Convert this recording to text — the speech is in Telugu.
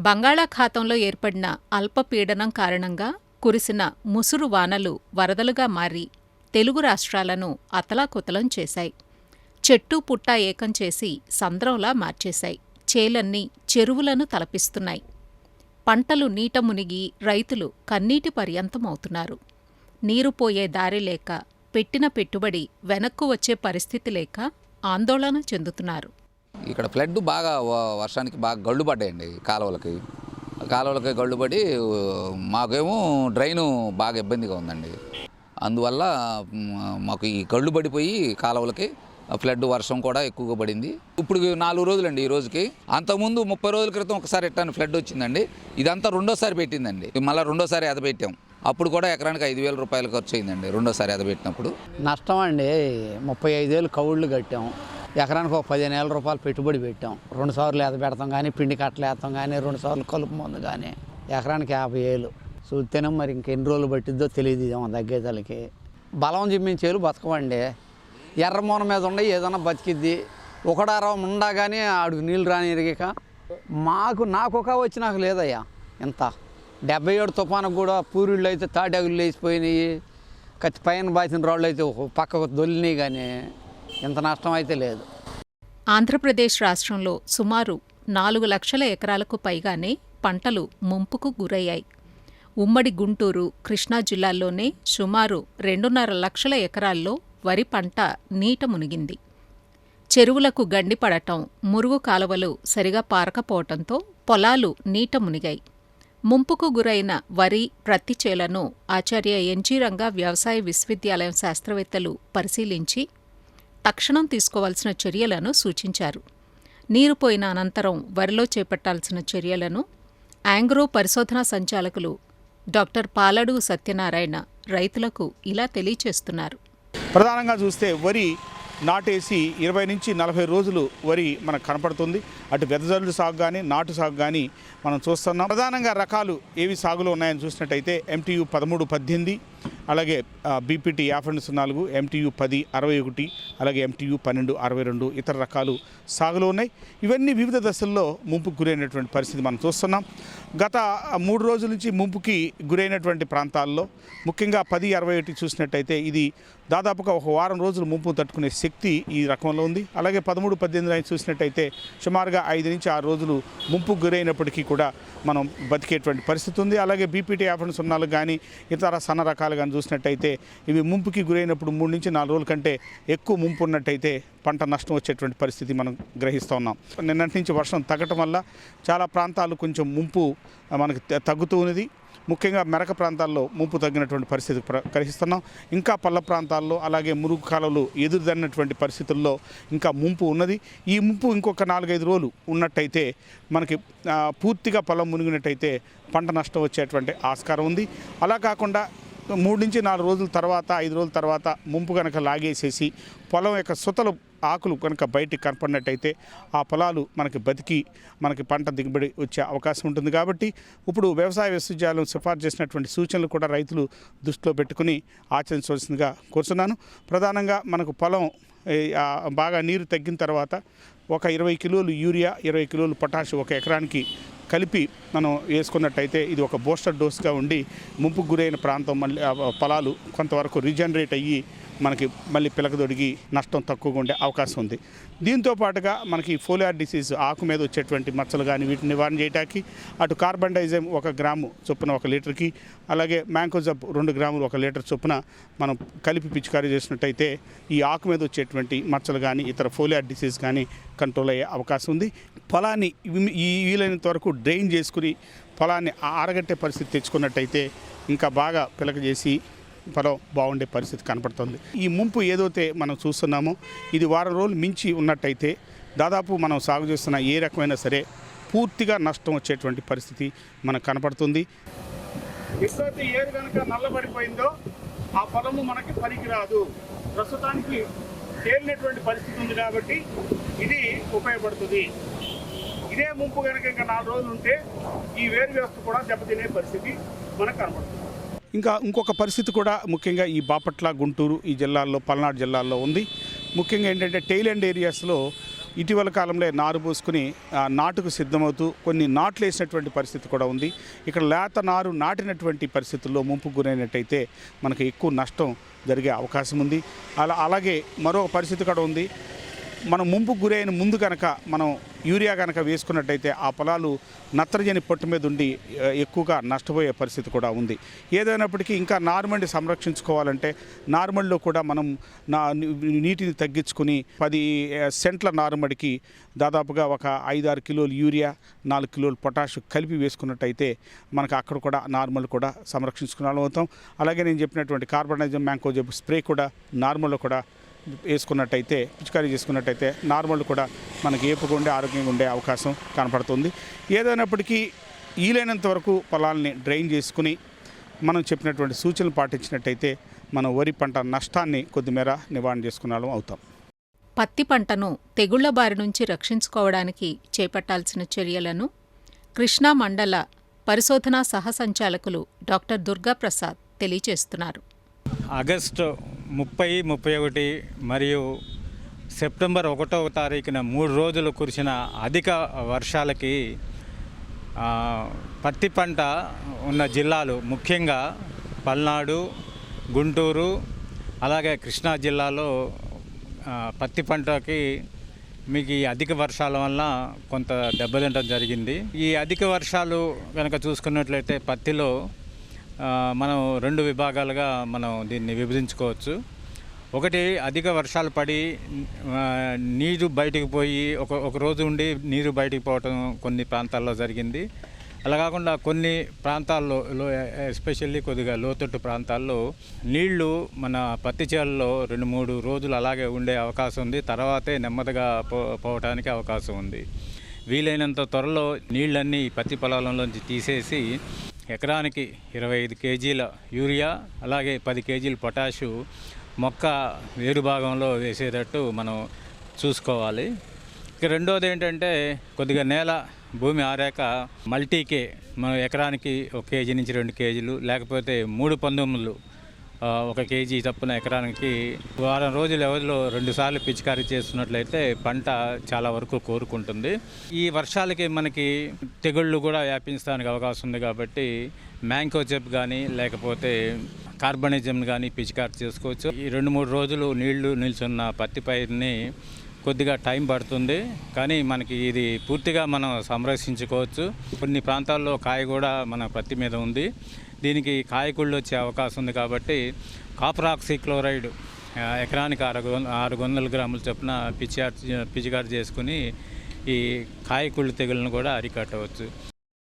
బంగాళాఖాతంలో ఏర్పడిన అల్పపీడనం కారణంగా కురిసిన ముసురు వానలు వరదలుగా మారి తెలుగు రాష్ట్రాలను అతలాకుతలం చేశాయి. చెట్టు పుట్ట ఏకం చేసి సంద్రంలా మార్చేశాయి. చేలన్నీ చెరువులను తలపిస్తున్నాయి. పంటలు నీట మునిగి రైతులు కన్నీటి పర్యంతమవుతున్నారు. నీరు పోయే దారి లేక, పెట్టిన పెట్టుబడి వెనక్కు వచ్చే పరిస్థితి లేక ఆందోళన చెందుతున్నారు. ఇక్కడ ఫ్లడ్ బాగా వర్షానికి బాగా గళ్ళు పడ్డాయండి. కాలువలకి గళ్ళు పడి మాకేమో డ్రైను బాగా ఇబ్బందిగా ఉందండి. అందువల్ల మాకు ఈ గళ్ళు పడిపోయి కాలువలకి ఫ్లడ్ వర్షం కూడా ఎక్కువగా పడింది. ఇప్పుడు 4 రోజులండి ఈ రోజుకి. అంతకుముందు 30 రోజుల క్రితం ఒకసారి ఎట్టాను ఫ్లడ్ వచ్చిందండి. ఇదంతా రెండోసారి పెట్టిందండి. మళ్ళీ రెండోసారి ఎదపెట్టాం. అప్పుడు కూడా ఎకరానికి 5,000 రూపాయలు ఖర్చు అయిందండి రెండోసారి ఎదపెట్టినప్పుడు. నష్టం అండి. 35,000 కౌళ్ళు కట్టాం. ఎకరానికి ఒక 15,000 రూపాయలు పెట్టుబడి పెట్టాం. 2 సార్లు ఎదపెడతాం కానీ, పిండి కట్టలు వేస్తాం కానీ, 2 సార్లు కలుపు మందు కానీ, ఎకరానికి 50,000 చూస్తేనే మరి ఇంకెన్ని రోజులు పట్టిద్దో తెలియదు. తగ్గేతలకి బలం జిమ్మించేలు బతకవండి. ఎర్రమూన మీద ఉండే ఏదైనా బతికిద్ది. ఒకడారా ఉండా కానీ ఆడికి నీళ్ళు రానిరిగాక నాకు ఒక వచ్చి నాకు లేదయ్యా. ఇంత 77 తుఫానుకు కూడా పూరిళ్ళు అయితే తాటగుళ్ళు వేసిపోయినాయి. కత్తి పైన బాసిన రాళ్ళు అయితే పక్కకు దొల్లినాయి కానీ ఇంత నష్టం అయితే లేదు. ఆంధ్రప్రదేశ్ రాష్ట్రంలో సుమారు 4 లక్షల ఎకరాలకు పైగానే పంటలు ముంపుకు గురయ్యాయి. ఉమ్మడి గుంటూరు, కృష్ణా జిల్లాల్లోనే సుమారు 2.5 లక్షల ఎకరాల్లో వరి పంట నీట మునిగింది. చెరువులకు గండిపడటం, మురుగు కాలువలు సరిగా పారకపోవటంతో పొలాలు నీట మునిగాయి. ముంపుకు గురైన వరి, ప్రత్తి చేలను ఆచార్య ఎన్జీ రంగా వ్యవసాయ విశ్వవిద్యాలయం శాస్త్రవేత్తలు పరిశీలించి తక్షణం తీసుకోవాల్సిన చర్యలను సూచించారు. నీరు పోయిన అనంతరం వరిలో చేపట్టాల్సిన చర్యలను ఆంగ్రో పరిశోధనా సంచాలకులు డాక్టర్ పాలడు సత్యనారాయణ రైతులకు ఇలా తెలియచేస్తున్నారు. ప్రధానంగా చూస్తే వరి నాటేసి 20 నుంచి 40 రోజులు వరి మనకు కనపడుతుంది. అటు వెదజల్లు సాగు కానీ, నాటు సాగు కానీ మనం చూస్తున్నాం. ప్రధానంగా రకాలు ఏవి సాగులో ఉన్నాయని చూసినట్టయితే MTU 13-18, అలాగే BPT 50-04, MTU 10-61, అలాగే MTU 12-62 ఇతర రకాలు సాగులో ఉన్నాయి. ఇవన్నీ వివిధ దశల్లో ముంపుకు గురైనటువంటి పరిస్థితి మనం చూస్తున్నాం. గత 3 రోజుల నుంచి ముంపుకి గురైనటువంటి ప్రాంతాల్లో ముఖ్యంగా 10-61 చూసినట్టయితే ఇది దాదాపుగా ఒక వారం రోజులు ముంపు తట్టుకునే శక్తి ఈ రకంలో ఉంది. అలాగే 13-18 చూసినట్టయితే సుమారుగా 5 నుంచి 6 రోజులు ముంపుకు గురైనప్పటికీ కూడా మనం బతికేటువంటి పరిస్థితి ఉంది. అలాగే BPT 50-04 కానీ ఇతర సన్న రకాలు కానీ చూసినట్టయితే ఇవి ముంపుకి గురైనప్పుడు 3 నుంచి 4 రోజుల కంటే ఎక్కువ ముంపు ఉన్నట్టయితే పంట నష్టం వచ్చేటువంటి పరిస్థితి మనం గ్రహిస్తూ ఉన్నాం. నిన్నటి నుంచి వర్షం తగ్గటం వల్ల చాలా ప్రాంతాలు కొంచెం ముంపు మనకు తగ్గుతూ ఉన్నది. ముఖ్యంగా మెరక ప్రాంతాల్లో ముంపు తగ్గినటువంటి పరిస్థితి గ్రహిస్తున్నాం. ఇంకా పల్ల ప్రాంతాల్లో అలాగే మురుగు కాలువలు ఎదురుదన్నటువంటి పరిస్థితుల్లో ఇంకా ముంపు ఉన్నది. ఈ ముంపు ఇంకొక 4-5 రోజులు ఉన్నట్టయితే మనకి పూర్తిగా పొలం మునిగినట్టయితే పంట నష్టం వచ్చేటువంటి ఆస్కారం ఉంది. అలా కాకుండా 3 నుంచి 4 రోజుల తర్వాత, 5 రోజుల తర్వాత ముంపు కనుక లాగేసేసి పొలం యొక్క సుతలు ఆకులు కనుక బయటికి కనపడినట్టయితే ఆ పొలాలు మనకి పంట దిగుబడి వచ్చే అవకాశం ఉంటుంది. కాబట్టి ఇప్పుడు వ్యవసాయ విశ్వవిద్యాలయం సిఫార్సు చేసినటువంటి సూచనలు కూడా రైతులు దృష్టిలో పెట్టుకుని ఆచరించవలసిందిగా కోరుతున్నాను. ప్రధానంగా మనకు పొలం బాగా నీరు తగ్గిన తర్వాత ఒక 20 కిలోలు యూరియా, 20 కిలోలు పొటాష్ ఒక ఎకరానికి కలిపి మనం వేసుకున్నట్టయితే ఇది ఒక బూస్టర్ డోస్గా ఉండి ముంపుకు గురైన ప్రాంతం మళ్ళీ పొలాలు కొంతవరకు రీజనరేట్ అయ్యి మనకి మళ్ళీ పిలకదొడిగి నష్టం తక్కువగా ఉండే అవకాశం ఉంది. దీంతో పాటుగా మనకి ఫోలియార్ డిసీజ్ ఆకు మీద వచ్చేటువంటి మచ్చలు కానీ వీటిని నివారణ చేయడానికి అటు కార్బండైజమ్ 1 గ్రాము చొప్పున 1 లీటర్కి, అలాగే మ్యాంకోజబ్ 2 గ్రాములు 1 లీటర్ చొప్పున మనం కలిపి పిచికారీ చేసినట్టయితే ఈ ఆకు మీద వచ్చేటువంటి మచ్చలు కానీ ఇతర ఫోలియార్ డిసీజ్ కానీ కంట్రోల్ అయ్యే అవకాశం ఉంది. పొలాన్ని వీలైనంత వరకు డ్రైన్ చేసుకుని పొలాన్ని ఆరగట్టే పరిస్థితి తెచ్చుకున్నట్టయితే ఇంకా బాగా పిలక చేసి పొలం బాగుండే పరిస్థితి కనపడుతుంది. ఈ ముంపు ఏదైతే మనం చూస్తున్నామో ఇది వారం రోజులు మించి ఉన్నట్టయితే దాదాపు మనం సాగు చేస్తున్న ఏ రకమైనా సరే పూర్తిగా నష్టం వచ్చేటువంటి పరిస్థితి మనకు కనపడుతుంది. ఎప్పుడైతే ఏరు కనుక నల్లబడిపోయిందో ఆ పొలము మనకి పనికిరాదు. ప్రస్తుతానికి తేలినటువంటి పరిస్థితి ఉంది కాబట్టి ఇది ఉపయోగపడుతుంది. ఇదే ముంపు కనుక ఇంకా 4 రోజులు ఉంటే ఈ వేరు వ్యవస్థ కూడా దెబ్బతినే పరిస్థితి మనకు కనపడుతుంది. ఇంకొక పరిస్థితి కూడా ముఖ్యంగా ఈ బాపట్ల, గుంటూరు ఈ జిల్లాల్లో, పల్నాడు జిల్లాల్లో ఉంది. ముఖ్యంగా ఏంటంటే టెయిల్ ఎండ్ ఏరియాస్లో ఇటీవల కాలంలో నారు పోసుకుని నాటుకు సిద్ధమవుతూ కొన్ని నాట్లు వేసినటువంటి పరిస్థితి కూడా ఉంది. ఇక్కడ లేత నారు నాటినటువంటి పరిస్థితుల్లో ముంపు గురైనట్టయితే మనకు ఎక్కువ నష్టం జరిగే అవకాశం ఉంది. అలాగే మరో పరిస్థితి కూడా ఉంది. మనం ముంపుకు గురైన ముందు కనుక మనం యూరియా కనుక వేసుకున్నట్టయితే ఆ పొలాలు నత్రజని పొట్టు మీద ఉండి ఎక్కువగా నష్టపోయే పరిస్థితి కూడా ఉంది. ఏదైనప్పటికీ ఇంకా నారుమడిని సంరక్షించుకోవాలంటే నారుమడిలో కూడా మనం నీటిని తగ్గించుకుని 10 సెంట్ల నారుమడికి దాదాపుగా ఒక 5-6 కిలోలు యూరియా, 4 కిలోలు పొటాష్ కలిపి వేసుకున్నట్టయితే మనకు అక్కడ కూడా నార్మల్ కూడా సంరక్షించుకునే అవుతాం. అలాగే నేను చెప్పినటువంటి కార్బనైజం మ్యాంకోజెబ్ స్ప్రే కూడా నార్మల్లో కూడా వేసుకున్నట్టయితే, పిచికారీ చేసుకున్నట్టయితే నార్మల్ కూడా మనకి ఏపుగా ఉండే ఆరోగ్యంగా ఉండే అవకాశం కనపడుతుంది. ఏదైనప్పటికీ వీలైనంత వరకు పొలాల్ని డ్రైన్ చేసుకుని మనం చెప్పినటువంటి సూచనలు పాటించినట్టయితే మనం వరి పంట నష్టాన్ని కొద్దిమేర నివారణ చేసుకునే వాళ్ళం అవుతాం. పత్తి పంటను తెగుళ్ల బారి నుంచి రక్షించుకోవడానికి చేపట్టాల్సిన చర్యలను కృష్ణా మండల పరిశోధనా సహసంచాలకులు డాక్టర్ దుర్గాప్రసాద్ తెలియజేస్తున్నారు. ఆగస్టు 30, 31 మరియు సెప్టెంబర్ 1వ తారీఖున 3 రోజులు కురిసిన అధిక వర్షాలకి పత్తి పంట ఉన్న జిల్లాలు ముఖ్యంగా పల్నాడు, గుంటూరు, అలాగే కృష్ణా జిల్లాలో పత్తి పంటకి మీకు ఈ అధిక వర్షాల వల్ల కొంత దెబ్బతింటం జరిగింది. ఈ అధిక వర్షాలు కనుక చూసుకున్నట్లయితే పత్తిలో మనం 2 విభాగాలుగా మనం దీన్ని విభజించుకోవచ్చు. ఒకటి, అధిక వర్షాలు పడి నీరు బయటికి పోయి ఒక రోజు ఉండి నీరు బయటికి పోవటం కొన్ని ప్రాంతాల్లో జరిగింది. అలా కాకుండా కొన్ని ప్రాంతాల్లో ఎస్పెషల్లీ కొద్దిగా లోతట్టు ప్రాంతాల్లో నీళ్లు మన పత్తి చేలలో 2-3 రోజులు అలాగే ఉండే అవకాశం ఉంది. తర్వాతే నెమ్మదిగా పోవటానికి అవకాశం ఉంది. వీలైనంత త్వరలో నీళ్ళన్నీ పత్తి పొలాలలోంచి తీసేసి ఎకరానికి 25 కేజీల యూరియా, అలాగే 10 కేజీల పొటాషు మొక్క వేరు భాగంలో వేసేటట్టు మనం చూసుకోవాలి. ఇక రెండోది ఏంటంటే, కొద్దిగా భూమి ఆరాక మల్టీకే మనం ఎకరానికి 1 కేజీ నుంచి 2 కేజీలు, లేకపోతే 3 పందుములు 1 కేజీ చప్పున ఎకరానికి వారం రోజుల వ్యవధిలో 2 సార్లు పిచికారీ చేస్తున్నట్లయితే పంట చాలా వరకు కోరుకుంటుంది. ఈ వర్షాలకి మనకి తెగుళ్ళు కూడా వ్యాపించడానికి అవకాశం ఉంది కాబట్టి మ్యాంకోజెబ్ కానీ లేకపోతే కార్బనిజం కానీ పిచికారీ చేసుకోవచ్చు. ఈ 2-3 రోజులు నీళ్లు నిల్చున్న పత్తి పైరుని కొద్దిగా టైం పడుతుంది, కానీ మనకి ఇది పూర్తిగా మనం సంరక్షించుకోవచ్చు. కొన్ని ప్రాంతాల్లో కాయ కూడా మన పత్తి మీద ఉంది. దీనికి కాయకుళ్ళు వచ్చే అవకాశం ఉంది కాబట్టి కాపర్ ఆక్సీక్లోరైడ్ ఎకరానికి 600 గ్రాముల చొప్పున పిచికారీ చేసుకుని ఈ కాయకుళ్ళు తెగులను కూడా అరికట్టవచ్చు.